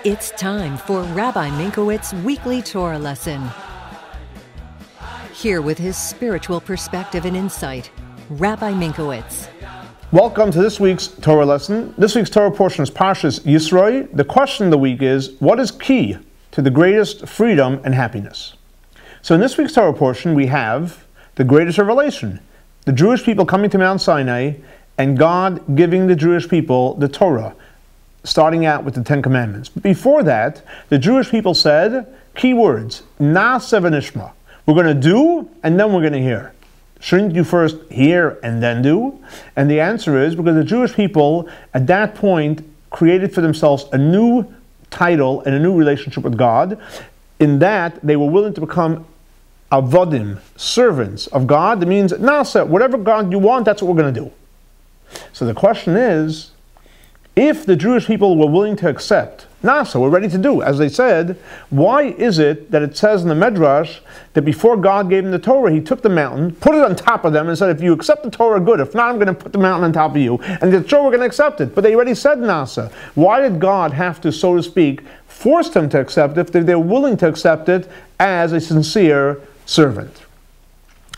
It's time for Rabbi Minkowicz's weekly Torah lesson. Here with his spiritual perspective and insight, Rabbi Minkowicz. Welcome to this week's Torah lesson. This week's Torah portion is Parsha Yitro. The question of the week is, what is key to the greatest freedom and happiness? So in this week's Torah portion, we have the greatest revelation, the Jewish people coming to Mount Sinai and God giving the Jewish people the Torah, starting out with the Ten Commandments. But before that, the Jewish people said, key words, Na'aseh v'nishma. We're going to do, and then we're going to hear. Shouldn't you first hear and then do? And the answer is because the Jewish people at that point created for themselves a new title and a new relationship with God. In that, they were willing to become avodim, servants of God. That means, Na'aseh, whatever God you want, that's what we're going to do. So the question is, if the Jewish people were willing to accept Na'aseh, we're ready to do, as they said, why is it that it says in the Midrash that before God gave them the Torah, He took the mountain, put it on top of them, and said, if you accept the Torah, good. If not, I'm going to put the mountain on top of you. And they're sure we're going to accept it. But they already said Na'aseh. Why did God have to, so to speak, force them to accept it if they're willing to accept it as a sincere servant?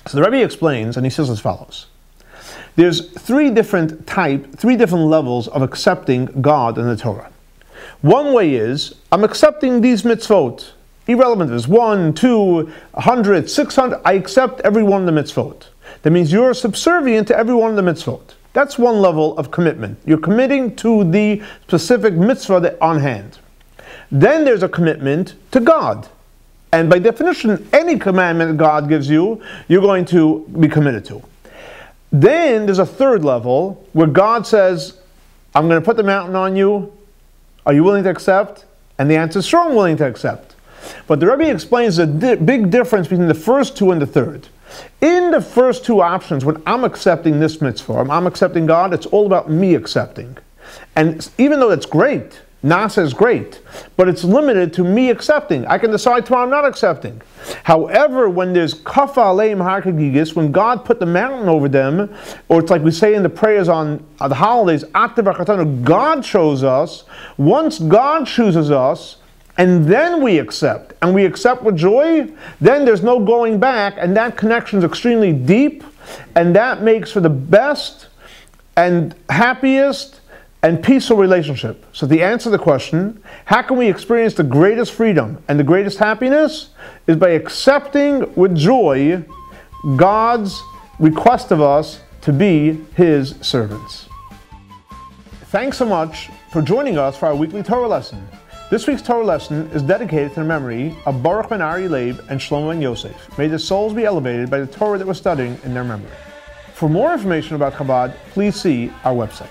So the Rebbe explains, and he says as follows. There's three different levels of accepting God and the Torah. One way is, I'm accepting these mitzvot. Irrelevant if it's 1, 2, 100, 600, I accept every one of the mitzvot. That means you're subservient to every one of the mitzvot. That's one level of commitment. You're committing to the specific mitzvah that on hand. Then there's a commitment to God. And by definition, any commandment God gives you, you're going to be committed to. Then there's a third level where God says, I'm going to put the mountain on you. Are you willing to accept? And the answer is sure, I'm willing to accept. But the Rebbe explains the big difference between the first two and the third. In the first two options, when I'm accepting this mitzvah, I'm accepting God, it's all about me accepting. And even though that's great, Na'aseh is great, but it's limited to me accepting. I can decide tomorrow I'm not accepting. However, when there's kafa aleim har kagigis, when God put the mountain over them, or it's like we say in the prayers on the holidays, God chose us. Once God chooses us, and then we accept, and we accept with joy, then there's no going back, and that connection is extremely deep, and that makes for the best and happiest and peaceful relationship. So the answer to the question, how can we experience the greatest freedom and the greatest happiness, is by accepting with joy God's request of us to be His servants. Thanks so much for joining us for our weekly Torah lesson. This week's Torah lesson is dedicated to the memory of Baruch ben Ari Leib and Shlomo ben Yosef. May their souls be elevated by the Torah that we're studying in their memory. For more information about Chabad, please see our website.